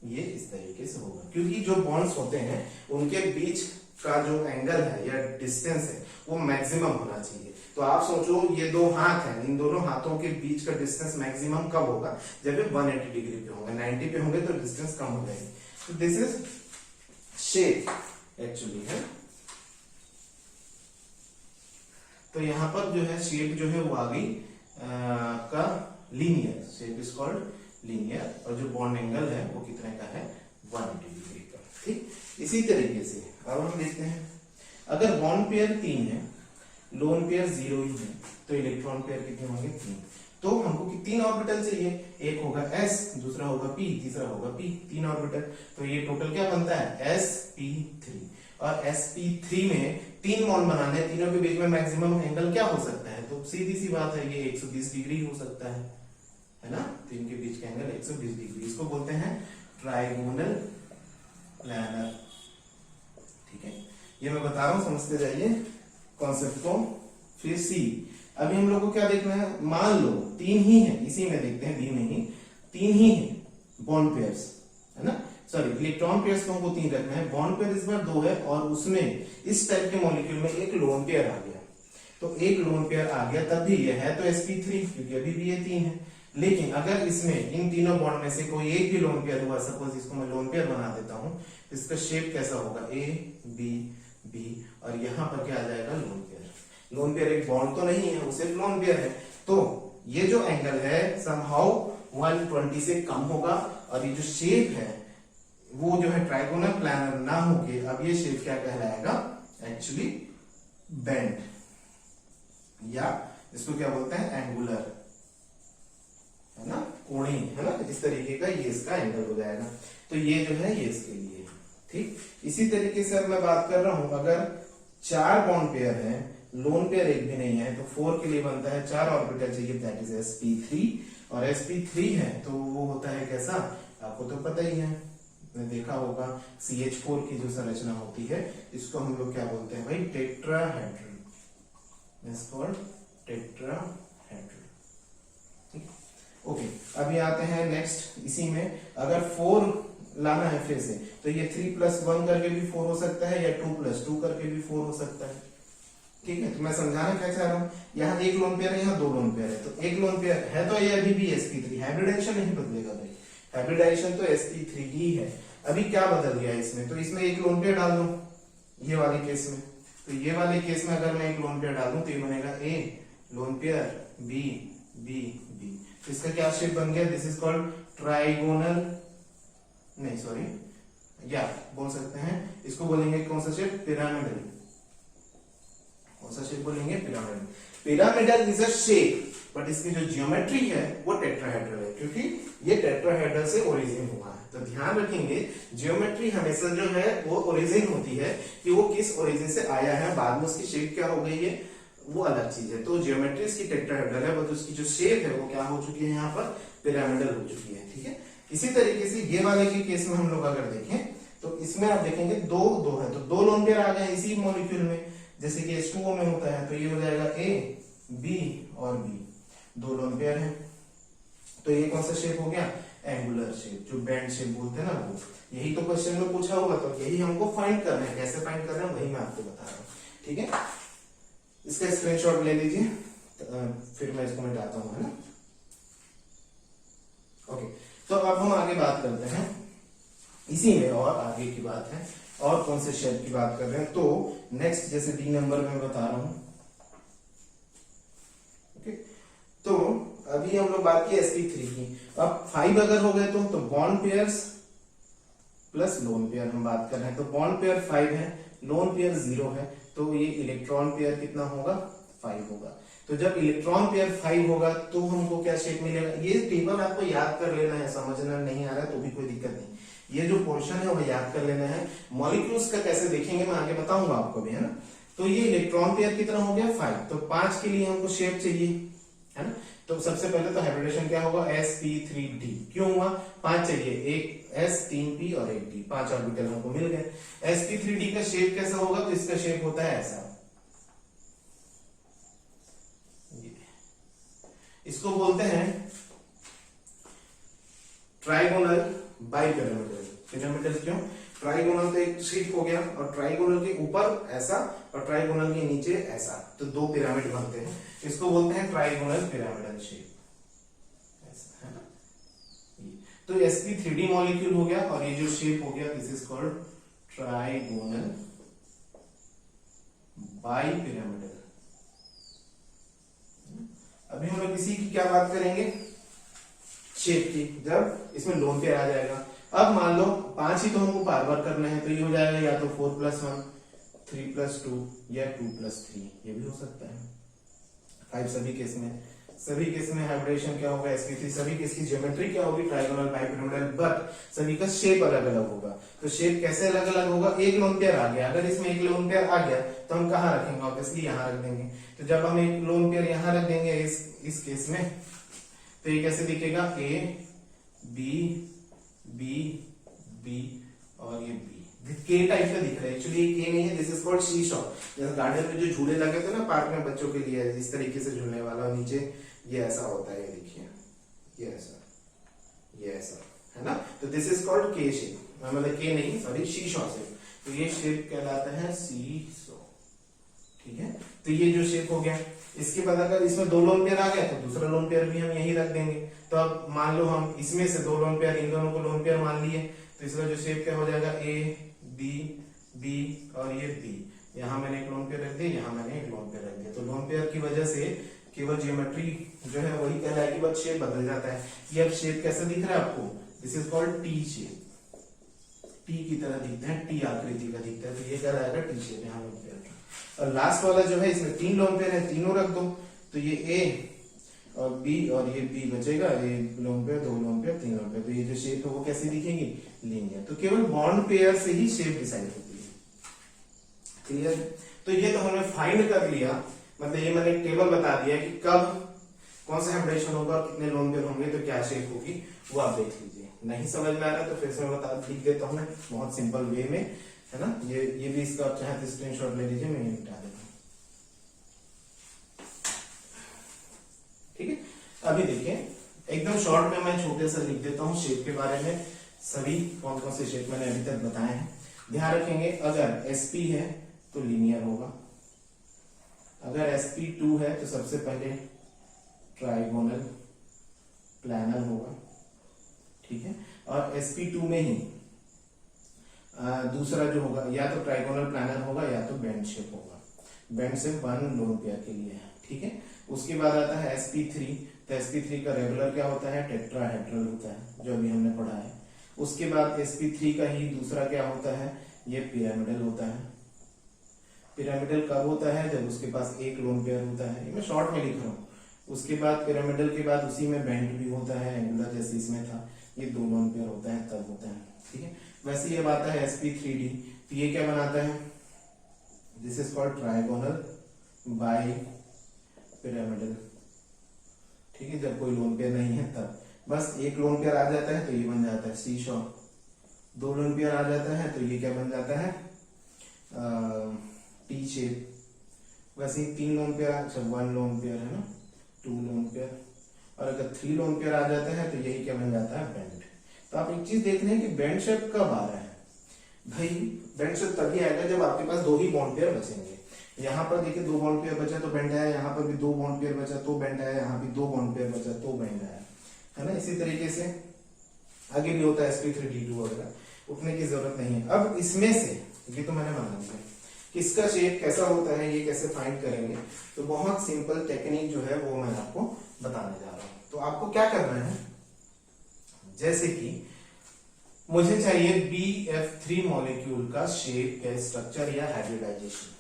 ये इस तरीके से होगा, क्योंकि जो बॉन्ड्स होते हैं उनके बीच का जो एंगल है या डिस्टेंस है वो मैक्सिमम होना चाहिए। तो आप सोचो ये 2 हाथ हैं, इन दोनों हाथों के बीच का डिस्टेंस मैक्सिमम कब होगा, जब ये 180 डिग्री पे होंगे, 90 पे होंगे तो डिस्टेंस कम हो जाएगी। तो दिस इज शेप एक्चुअली है। तो यहां पर जो है शेप जो है वो आ गई का linear, shape is called linear, और जो बॉन्ड एंगल है वो कितने का है 180 डिग्री का। ठीक, इसी तरीके से अब हम देखते हैं, अगर बॉन्ड पेयर 3 है, लोन पेयर 0 ही है, तो इलेक्ट्रॉन पेयर कितने होंगे 3। तो हमको 3 ऑर्बिटल चाहिए, एक होगा s, दूसरा होगा p, तीसरा होगा p, 3 ऑर्बिटल। तो ये टोटल क्या बनता है sp3, और sp3 में 3 बॉन्ड बनाने, तीनों के बीच में मैक्सिमम एंगल क्या हो सकता है, तो सीधी सी बात है ये 120 डिग्री हो सकता है ना, 3 के बीच का एंगल 120 डिग्री, इसको बोलते हैं ट्राइगोनल प्लानर। ठीक है, ये मैं बता रहा हूं, समझते जाइए कॉन्सेप्ट को। फिर सी, अभी हम लोग को क्या देखना है, मान लो 3 ही है, इसी में देखते हैं डी में ही 3 ही है बॉन्ड पेयर्स, है ना, सॉरी इलेक्ट्रॉन पेयर्स को हमको 3 रखना है, बॉन्ड पेयर इस बार 2 है, और उसमें इस टाइप के मॉलिक्यूल में एक लोन पेयर आ गया। तो एक लोन पेयर आ गया तब भी ये है तो sp3, क्योंकि अभी भी ये 3 है। लेकिन अगर इसमें इन तीनों बॉन्ड में से कोई एक भी लोन पेयर हुआ, सपोज इसको मैं लोन पेयर बना देता हूं, इसका शेप कैसा होगा a b b, और यहां पर क्या आ जाएगा लोन पेयर। लोन पेयर एक बॉन्ड तो नहीं है, वो सिर्फ लोन पेयर है, तो ये जो एंगल है समहाउ 120 से कम होगा, और ये जो शेप है वो जो है ट्राइगोनल प्लानर ना होके अब ये शेप क्या कहलाएगा, एक्चुअली बेंड, या इसको क्या बोलते हैं एंगुलर, है ना, कोणी, है ना, इस तरीके का ये इसका एंगल हो जाएगा। तो ये जो है ये इसके लिए। ठीक, इसी तरीके से अब मैं बात कर रहा हूं, अगर 4 बॉन्ड पेयर है, लोन पेयर एक भी नहीं है, तो 4 के लिए बनता है 4 ऑर्बिटल चाहिए, दैट इज sp3, और sp3 है तो वो होता है कैसा, आपको तो पता ही है, देखा होगा CH4 की जो संरचना होती है इसको हम लोग क्या बोलते हैं भाई, टेट्राहेड्रल, इट्स कॉल्ड टेट्राहेड्रल। ठीक, ओके, अभी आते हैं नेक्स्ट, इसी में अगर 4 लाना है फिर से, तो ये 3 + 1 करके भी 4 हो सकता है, या 2 + 2 करके भी 4 हो सकता है। ठीक है, तो मैं समझाना क्या चाह रहा हूँ, यहाँ एक लोन पेयर है, यहाँ 2 लोन पेयर है, तो एक लोन पेयर है तो ये अभी भी sp3, हाइब्रिडाइजेशन नहीं बदलेगा भाई, हाइब्रिडाइजेशन तो sp3 ही है। अभी क्या बदल गया इसमें, तो इसमें एक लोन पेयर डाल दो, ये वाले केस में, तो ये वाले केस में अगर मैं एक लोन पेयर डाल दूं तो ये बनेगा a lone pair b b b, तो इसका क्या शेप बन गया, दिस इज कॉल्ड ट्राइगोनल, नहीं सॉरी या बोल सकते हैं इसको बोलेंगे कौन सा शेप, पिरामिडल। कौन सा शेप बोलेंगे, pyramidal. Pyramidal is a shape but इसकी जो जियोमेट्री है वो टेट्राहेड्रल है, क्योंकि ये टेट्राहेड्रल से ओरिजिन हुआ है। तो ध्यान रखेंगे जियोमेट्री हमेशा जो है वो ओरिजिन होती है कि वो किस ओरिजिन से आया है, बाद में उसकी शेप क्या हो गई है वो अलग चीज है। तो जियोमेट्री इसकी टेट्राहेड्रल है बट उसकी जो शेप है वो क्या हो चुकी है, यहाँ पर पिरामिडल हो चुकी है। ठीक है, इसी तरीके से ये वाले के केस में हम लोग अगर देखें तो इसमें आप देखेंगे दो दो है, तो दो लोन पेयर आ गए इसी मॉलिक्यूल में, जैसे कि H2O में होता है, तो ये हो जाएगा A, B और B, दो लोन पेयर है। तो ये कौन सा शेप हो गया, एंगुलर शेप, जो बैंड शेप बोलते हैं ना वो। यही तो क्वेश्चन में पूछा हुआ, तो यही हमको फाइंड करना है, कैसे फाइंड कर रहे हैं वही मैं आपको बता रहा हूँ। ठीक है, इसका स्क्रीनशॉट ले लीजिए, फिर मैं इसको मिटाता हूँ, है ना। ओके, तो अब हम आगे बात करते हैं इसी में, और आगे की बात है और कौन से शेप की बात कर रहे हैं। तो नेक्स्ट जैसे डी नंबर में बता रहा हूं। ओके, तो अभी हम लोग बात की sp3 की। अब 5 अगर हो गए तो bond pairs plus lone pair हम बात कर रहे हैं। तो बॉन्ड पेयर 5 है, लोन पेयर 0 है, तो ये इलेक्ट्रॉन पेयर कितना होगा, 5 होगा। तो जब इलेक्ट्रॉन पेयर 5 होगा तो हमको क्या शेप मिलेगा, ये टेबल आपको याद कर लेना है, समझना नहीं आ रहा है तो भी कोई दिक्कत नहीं, ये जो पोर्शन है वो याद कर लेना है। मॉलिक्यूल्स का कैसे देखेंगे मैं आगे बताऊंगा आपको भी, है ना। तो ये इलेक्ट्रॉन पेयर कितना हो गया, 5। तो 5 के लिए हमको शेप चाहिए, है ना। तो सबसे पहले तो हाइब्रिडेशन क्या होगा, sp3d। क्यों हुआ, 5 चाहिए, एक s 3p और एक d, 5 ऑर्बिटल हमको मिल गए। sp3d का शेप कैसा होगा, तो इसका शेप होता है ऐसा, इसको बोलते हैं ट्राइगोनल बाइपिरामिडल। पिरामिडल क्यों, ट्राइगोनल तो एक शेप हो गया, और ट्राइगोनल के ऊपर ऐसा और ट्राइगोनल के नीचे ऐसा, तो दो पिरामिड बनते हैं, इसको बोलते हैं ट्राइगोनल पिरामिडल शेप, ऐसा है ना। तो sp3d मॉलिक्यूल हो गया, और ये जो शेप हो गया this is called trigonal bipyramidal. अभी हम लोग इसी की क्या बात करेंगे, शेप की, जब इसमें लोन पेयर आ जाएगा। अब मान लो 5 ही तो हमको बार बार करना है, तो ये हो जाएगा या तो 4+1, 3+2 या 2+3, ये भी हो सकता है। 5 सभी केस में हाइब्रिडेशन क्या होगा, sp3, सभी केस की ज्योमेट्री क्या होगी, ट्राइगोनल बाइपिरामिडल, बट सभी का शेप अलग अलग होगा। तो शेप कैसे अलग अलग होगा, एक लोन पेयर आ गया, अगर इसमें एक लोन पेयर आ गया तो हम कहाँ रखेंगे, ऑब्वियसली यहाँ रख देंगे। तो जब हम एक लोन पेयर यहाँ रख देंगे इस केस में, तो ये कैसे दिखेगा, A B B B और ये B, के टाइप का दिख रहा है, एक्चुअली के नहीं है, दिस इज कॉल्ड सी शॉ। जैसे गार्डन में जो झूले लगे थे ना पार्क में बच्चों के लिए, इस तरीके से झूलने वाला, और नीचे ये ऐसा होता है, ये देखिए, ये ऐसा है ना। तो दिस इज कॉल्ड के शेप, मतलब के नहीं, सॉरी, सी शॉ शेप। तो ये शेप कहलाता है सी शॉ। ठीक है, तो ये जो शेप हो गया, इसके बाद अगर इसमें दो लोन पेयर आ गया तो दूसरा लोन पेयर भी हम यही रख देंगे। तो अब मान लो हम इसमें से दो लोन पेयर, इन दोनों को लोन पेयर मान लिए, तो इसका जो शेप क्या हो जाएगा, A B B और ये B। यहाँ मैंने एक लोन पेयर रख दिया, यहाँ मैंने एक लोन पेयर रख दिया। तो लोन पेयर की वजह से केवल जियोमेट्री जो है वही कहलाएगी, बट शेप बदल जाता है। ये अब शेप कैसा दिख रहा है आपको, this is called T shape, T की तरह दिखते हैं, टी आकृति का दिखता है, तो ये कहलाएगा टी शेप यहाँ लोन पेयर। और लास्ट वाला जो है इसमें 3 लोन पेयर है, तीनों रख दो, तो ये A और B और ये B बचेगा, ये lone pair, 2 lone pair, 3 lone pair. तो ये जो शेप है वो कैसी दिखेगी, लीनियर। तो केवल बॉन्ड पेयर से ही शेप डिसाइड होती है, क्लियर। तो ये तो हमने फाइंड कर लिया, मतलब ये मैंने एक टेबल बता दिया कि कब कौन सा हाइब्रिडेशन होगा और कितने लोन पेयर होंगे तो क्या शेप होगी, वो आप देख लीजिए। नहीं समझ में आ रहा तो फिर से मैं लिख देता हूँ बहुत सिंपल वे में, है ना। ये भी इसका आप चाहे तो स्क्रीनशॉट ले लीजिए, मैं मिटा देता हूँ। ठीक है, अभी देखिए एकदम शॉर्ट में मैं छोटे से लिख देता हूँ शेप के बारे में, सभी कौन कौन से शेप मैंने अभी तक बताए हैं। ध्यान रखेंगे, अगर sp है तो लीनियर होगा, अगर sp2 है तो सबसे पहले ट्राइगोनल प्लानर होगा, ठीक है। और sp2 में ही दूसरा जो होगा या तो ट्राइगोनल प्लानर होगा या तो बेंड शेप होगा। बेंड शेप 1 लोन पेयर के लिए है, ठीक है। उसके बाद आता है sp3, तो sp3 का रेगुलर क्या होता है, टेट्राहेड्रल होता है, जो अभी हमने पढ़ा है। उसके बाद sp3 का ही दूसरा क्या होता है, ये पिरामिडल होता है। पिरामिडल कब होता है, जब उसके पास एक लोन पेयर होता है, ये मैं शॉर्ट में लिख रहा हूँ। उसके बाद पिरामिडल के बाद उसी में बेंट भी होता है, एंगुलर जैसे इसमें था, ये दो लोन पेयर होता है तब होता है, ठीक है। वैसे ये आता है sp3d, तो ये क्या बनाता है, this is called trigonal bi pyramidal, ठीक है। जब कोई लोन पेयर नहीं है तब, बस एक लोन पेयर आ जाता है तो ये बन जाता है सी शॉ, दो लोन पेयर आ जाता है तो ये क्या बन जाता है, टी शेप। वैसे ही तीन लोन पेयर, अच्छा वन लोन पेयर है ना, टू लोन पेयर, और अगर थ्री लोन पेयर आ जाता है तो यही क्या बन जाता है, बेंड। तो आप एक चीज देख रहे हैं कि बेंड शेप कब आ रहा है भाई, बेंड शेप तभी आएगा जब आपके पास दो ही बॉन्ड पेयर बचेंगे। यहाँ पर देखिए दो बॉन्ड पेयर बचा तो बेंड आया, यहाँ पर भी दो बॉन्ड पेयर बचा तो बेंड आया, यहाँ भी दो बॉन्ड पेयर बचा तो बेंड आया, है ना। इसी तरीके से आगे भी होता है sp3d2 वगैरह, उठने की जरूरत नहीं है। अब इसमें से ये तो मैंने बना दिया, किसका शेप कैसा होता है ये कैसे फाइंड करेंगे, तो बहुत सिंपल टेक्निक जो है वो मैं आपको बताने जा रहा हूं। तो आपको क्या करना है, जैसे कि मुझे चाहिए BF3 मॉलिक्यूल का शेप या स्ट्रक्चर या हाइब्रिडाइजेशन,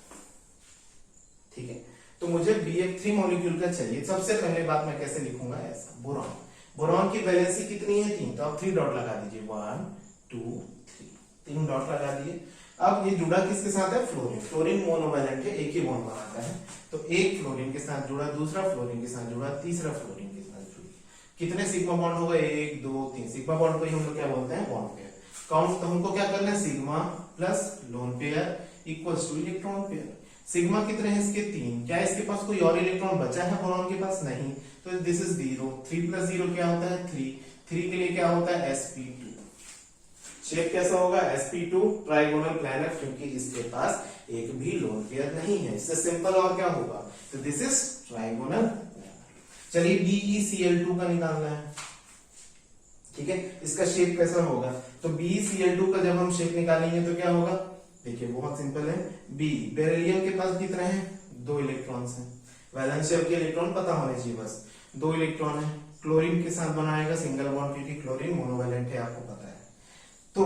ठीक है। तो मुझे BF3 मॉलिक्यूल का चाहिए। सबसे पहले बात मैं कैसे लिखूंगा, ऐसा, बोरॉन, बोरॉन की वैलेंसी कितनी है, 3, तो आप 3 डॉट लगा दीजिए, 1 2 3, 3 डॉट लगा दिए। अब ये जुड़ा किसके साथ है, फ्लोरीन, फ्लोरीन मोनोवैलेंट है, एक ही बॉन्ड बनाता है, तो एक फ्लोरीन के साथ जुड़ा, दूसरा फ्लोरीन के साथ जुड़ा, तीसरा फ्लोरीन के साथ जुड़ा, कितने सिग्मा बॉन्ड हो गए, 1 2 3, सिग्मा बॉन्ड को ही हम लोग क्या बोलते हैं, बॉन्ड पेयर काउंट। तो हमको क्या करना है, sigma plus lone pair equals two electron pair. Sigma कितने हैं इसके, 3, क्या इसके पास कोई और इलेक्ट्रॉन बचा है बोरॉन के पास, नहीं, तो दिस इज 0, 3 प्लस 0 क्या होता है 3, 3 के लिए क्या होता है sp2, शेप कैसा होगा sp2 ट्राइगोनल प्लानर, क्योंकि इसके पास एक भी लोन पेयर नहीं है, इससे सिंपल और क्या होगा, तो दिस इज ट्राइगोनल प्लानर। चलिए BeCl2 का निकालना है, ठीक है, इसका शेप कैसा होगा, तो BeCl2 का जब हम शेप निकालेंगे तो क्या होगा, देखिए बहुत सिंपल है, बी बेरिलियम के पास कितने हैं, 2 इलेक्ट्रॉन्स हैं, वैलेंस शेप के इलेक्ट्रॉन पता होने चाहिए, बस 2 इलेक्ट्रॉन है। क्लोरीन के साथ बनाएगा सिंगल बॉन्ड, क्योंकि क्लोरीन मोनोवैलेंट है, आपको पता है। तो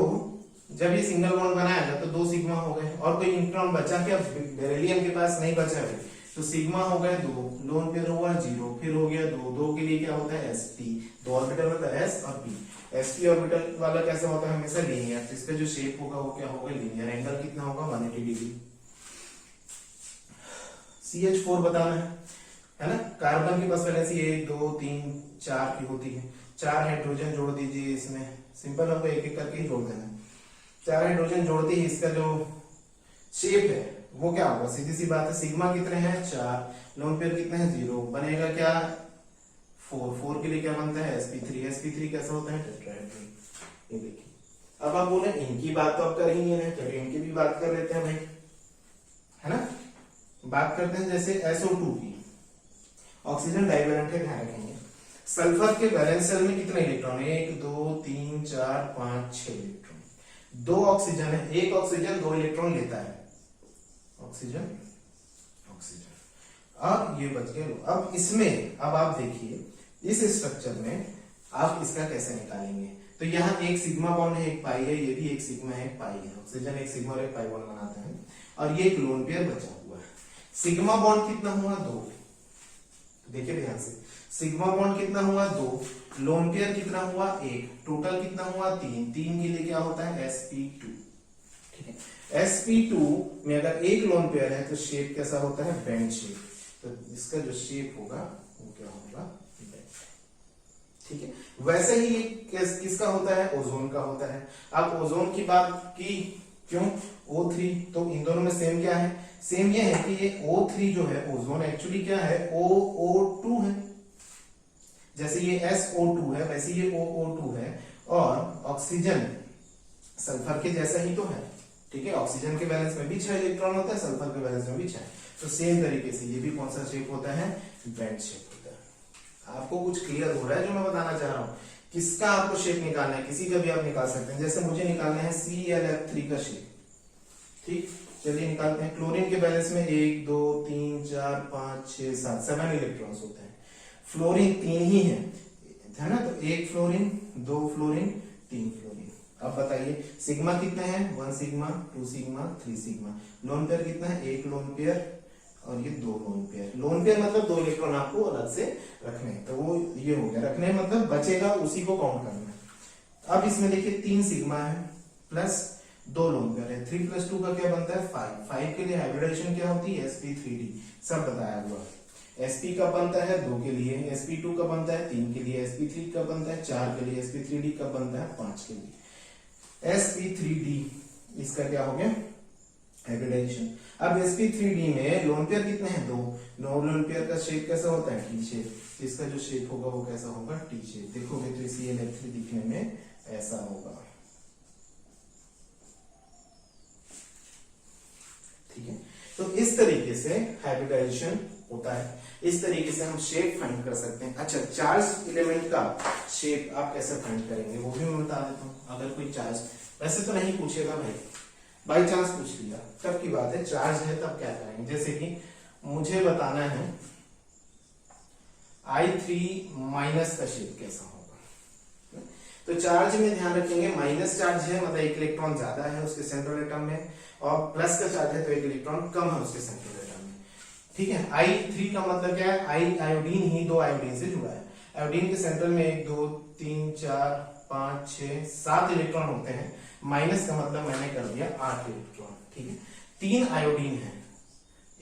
जब ये सिंगल बॉन्ड बनाएगा तो 2 सिग्मा हो गए, और कोई इलेक्ट्रॉन बचा क्या, बेरिलियम के पास नहीं बचा है, तो सिग्मा हो गए 2, लोन पेयर हुआ 0, फिर हो गया 2, 2 के लिए क्या होता है sp, 2 ऑर्बिटल होता है s और p, sp ऑर्बिटल वाला कैसा होता है, हमेशा लीनियर, तो इसका जो शेप होगा वो क्या होगा, लीनियर, एंगल कितना होगा 180 डिग्री। CH4 बताना है ना, कार्बन के पास वैलेंसी 1 2 3 4 की होती है, 4 हाइड्रोजन जोड़ दीजिए इसमें, सिंपल हमको एक एक करके ही जोड़ देना है, 4 हाइड्रोजन जोड़ते ही इसका जो शेप है वो क्या होगा, सीधी सी बात है, सिग्मा कितने हैं 4, लोन पेयर कितने हैं 0, बनेगा क्या 4, 4 के लिए क्या बनता है sp3, sp3 कैसा होता है टेट्राहेड्रल, ये देखिए। अब आप बोले इनकी बात तो अब कर ही नहीं है, चलिए इनकी भी बात कर लेते हैं भाई, है ना। बात करते हैं जैसे SO2 की, ऑक्सीजन डाइवैलेंट है, ध्यान रखेंगे। सल्फर के वैलेंस शेल में कितने इलेक्ट्रॉन, 1 2 3 4 5 6 इलेक्ट्रॉन, 2 ऑक्सीजन है, एक ऑक्सीजन 2 इलेक्ट्रॉन लेता है, ऑक्सीजन ऑक्सीजन, अब ये बच गया। अब इसमें अब आप देखिए इस स्ट्रक्चर में आप इसका कैसे निकालेंगे, तो यहाँ एक सिग्मा बॉन्ड है, एक पाई है, ये भी एक सिग्मा है, एक पाई है, ऑक्सीजन एक सिग्मा और एक पाई बॉन्ड बनाते हैं, और ये एक लोन पेयर बचा हुआ है। सिग्मा बॉन्ड कितना हुआ 2, देखिए ध्यान से, सिग्मा बॉन्ड कितना हुआ 2, लोन पेयर कितना हुआ 1, टोटल कितना हुआ 3, 3 के लिए क्या होता है sp2, ठीक है। sp2 में अगर एक लोन पेयर है तो शेप कैसा होता है, बेंड शेप, तो इसका जो शेप होगा वो क्या होगा, बेंड, ठीक है। वैसे ही किसका होता है, ओजोन का होता है। आप ओजोन की बात की, क्यों O3, तो इन दोनों में सेम क्या है, सेम ये है कि ये O3 जो है ओजोन एक्चुअली क्या है OO2 है, जैसे ये SO2 है वैसे ये OO2 है, और ऑक्सीजन सल्फर के जैसा ही तो है, ठीक है। ऑक्सीजन के बैलेंस में भी 6 इलेक्ट्रॉन होता है, सल्फर के बैलेंस में भी 6, तो सेम तरीके से ये भी कौन सा शेप होता है, बेंड शेप होता है। आपको कुछ क्लियर हो रहा है जो मैं बताना चाह रहा हूँ, किसका आपको शेप निकालना है, किसी का भी आप निकाल सकते हैं, जैसे मुझे निकालना है ClF3 का शेप, ठीक, चलिए निकालते हैं। क्लोरीन के बैलेंस में 1 2 3 4 5 6 7 इलेक्ट्रॉन्स होते हैं, फ्लोरीन 3 ही है ना, तो 1 फ्लोरीन 2 फ्लोरीन 3 फ्लोरीन, अब बताइए सिग्मा कितने हैं, 1 sigma, 2 sigma, 3 sigma. Lone pair कितना है, 1 लोन पेयर और ये 2 लोन पेयर। लोन पेयर मतलब 2 इलेक्ट्रॉन आपको अलग से रखने हैं, तो वो ये हो गया। रखने मतलब बचेगा उसी को काउंट करना है। अब इसमें देखिए 3 सिग्मा है प्लस 2 लोन पेयर है। 3 + 2 का क्या बनता है 5। 5 के लिए हाइब्रिडाइजेशन क्या होती है, sp3d, सब बताया हुआ। sp कब बनता है 2 के लिए, sp2 कब बनता है 3 के लिए, sp3 कब बनता है 4 के लिए, sp3d कब बनता है 5 के लिए। sp3d इसका क्या हो गया हाइब्रिडाइजेशन। अब sp3d में लोन पेयर कितने हैं 2। लोन पेयर का शेप कैसा होता है टी शेप। इसका जो शेप होगा वो कैसा होगा टी शेप। देखोगे तो CnH3 दिखने में ऐसा होगा, ठीक है। तो इस तरीके से हाइब्रिडाइजेशन होता है। इस तरीके से हम शेप फाइंड कर सकते हैं। अच्छा, चार्ज एलिमेंट का शेप आप कैसे फाइंड करेंगे वो भी मैं बता देता हूं। अगर कोई चार्ज, वैसे तो नहीं पूछेगा भाई, बाई चांस पूछ लिया तब की बात है, चार्ज है तब क्या करेंगे। जैसे कि मुझे बताना है I3 माइनस का शेप कैसा होगा, तो चार्ज में ध्यान रखेंगे माइनस चार्ज है मतलब 1 इलेक्ट्रॉन ज्यादा है उसके सेंट्रल एटम में, और प्लस का चार्ज है तो 1 इलेक्ट्रॉन कम है उसके सेंट्रल एटम में, ठीक है। I3 का मतलब क्या है, आई आयोडीन ही 2 आयोडीन से जुड़ा है। आयोडीन के सेंट्रल में 1 2 3 4 5 6 7 इलेक्ट्रॉन होते हैं। माइनस का मतलब मैंने कर दिया 8 इलेक्ट्रॉन, ठीक है। 3 आयोडीन है,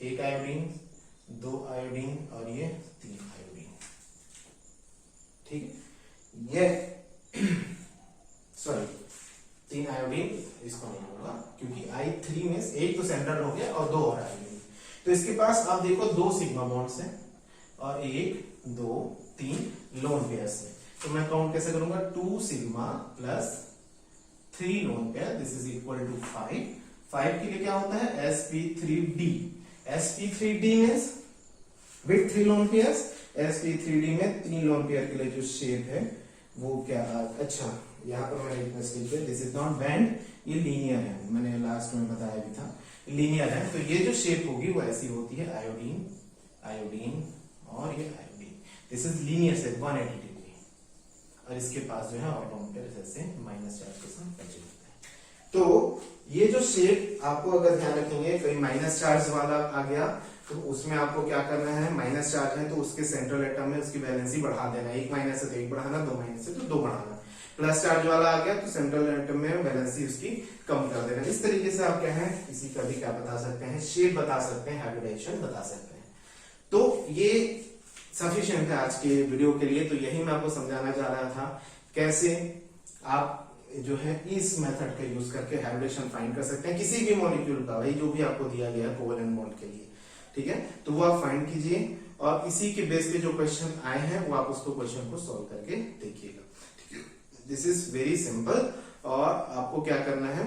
1 आयोडीन 2 आयोडीन और ये 3 आयोडीन, ठीक है। ये सॉरी 3 आयोडीन इसको नहीं होगा क्योंकि I3 में 1 तो सेंट्रल हो गया और 2 और आयोडीन। तो इसके पास आप देखो 2 सिग्मा बॉन्ड्स हैं और 1 2 3 लोन पेयर्स है। तो मैं काउंट कैसे करूंगा, 2 sigma plus 3 lone pair, this is equal to 5। 5 के लिए क्या होता है sp3d। sp3d means with 3 lone pairs. sp3d में 3 लोन पेयर के लिए जो शेप है वो क्या, अच्छा यहाँ पर मैंने एक मिस्टेक किया, दिस इज नॉट बैंड, ये लीनियर है, मैंने लास्ट में बताया भी था लीनियर है। तो ये जो शेप होगी वो ऐसी होती है, आयोडीन आयोडीन और ये iodine, this is linear shape 180 degree. और इसके पास जो है ऑटोम पेयर ऐसे माइनस चार्ज के साथ बचे होते हैं। तो ये जो शेप आपको अगर ध्यान रखेंगे, कोई माइनस चार्ज वाला आ गया तो उसमें आपको क्या करना है, माइनस चार्ज है तो उसके सेंट्रल एटम में उसकी वैलेंसी बढ़ा देना। 1 माइनस है तो 1 बढ़ाना, 2 माइनस है तो 2 बढ़ाना। प्लस चार्ज वाला आ गया तो सेंट्रल एटम में वैलेंसी उसकी कम कर देना। इस तरीके से आप क्या है किसी का भी क्या बता सकते हैं, शेप बता सकते हैं, हाइब्रिडाइजेशन बता सकते हैं। तो ये सफिशिएंट है आज के वीडियो के लिए। तो यही मैं आपको समझाना चाह रहा था कैसे आप जो है इस मेथड का यूज करके हाइब्रिडेशन फाइंड कर सकते हैं किसी भी मॉलिक्यूल का, भाई जो भी आपको दिया गया है कोवेलेंट बॉन्ड के लिए, ठीक है। तो वो आप फाइंड कीजिए और इसी के बेस पे जो क्वेश्चन आए हैं वो आप उसको क्वेश्चन को सॉल्व करके देखिएगा, ठीक है। This is very simple. और आपको क्या करना है,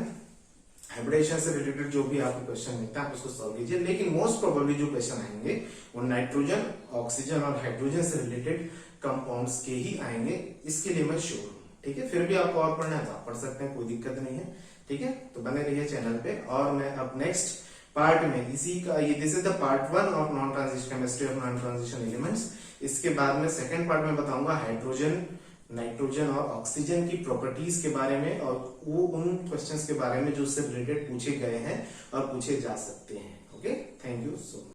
हाइब्रिडेशन से रिलेटेड जो भी आपको क्वेश्चन मिलता है आप उसको सॉल्व कीजिए। लेकिन मोस्ट प्रोबेबली जो क्वेश्चन आएंगे वो नाइट्रोजन, ऑक्सीजन और हाइड्रोजन से रिलेटेड कंपाउंड्स के ही आएंगे, इसके लिए मैं श्योर हूं, ठीक है। फिर भी आपको और पढ़ना है तो आप पढ़ सकते हैं, कोई दिक्कत नहीं है, ठीक है। तो बने रहिए चैनल पे। और मैं अब नेक्स्ट पार्ट में इसी का, ये this is the part 1 of non transition chemistry of non transition elements. इसके बाद में सेकंड पार्ट में बताऊंगा हाइड्रोजन, नाइट्रोजन और ऑक्सीजन की प्रॉपर्टीज के बारे में और वो उन क्वेश्चंस के बारे में जो उससे रिलेटेड पूछे गए हैं और पूछे जा सकते हैं। Okay, thank you so much.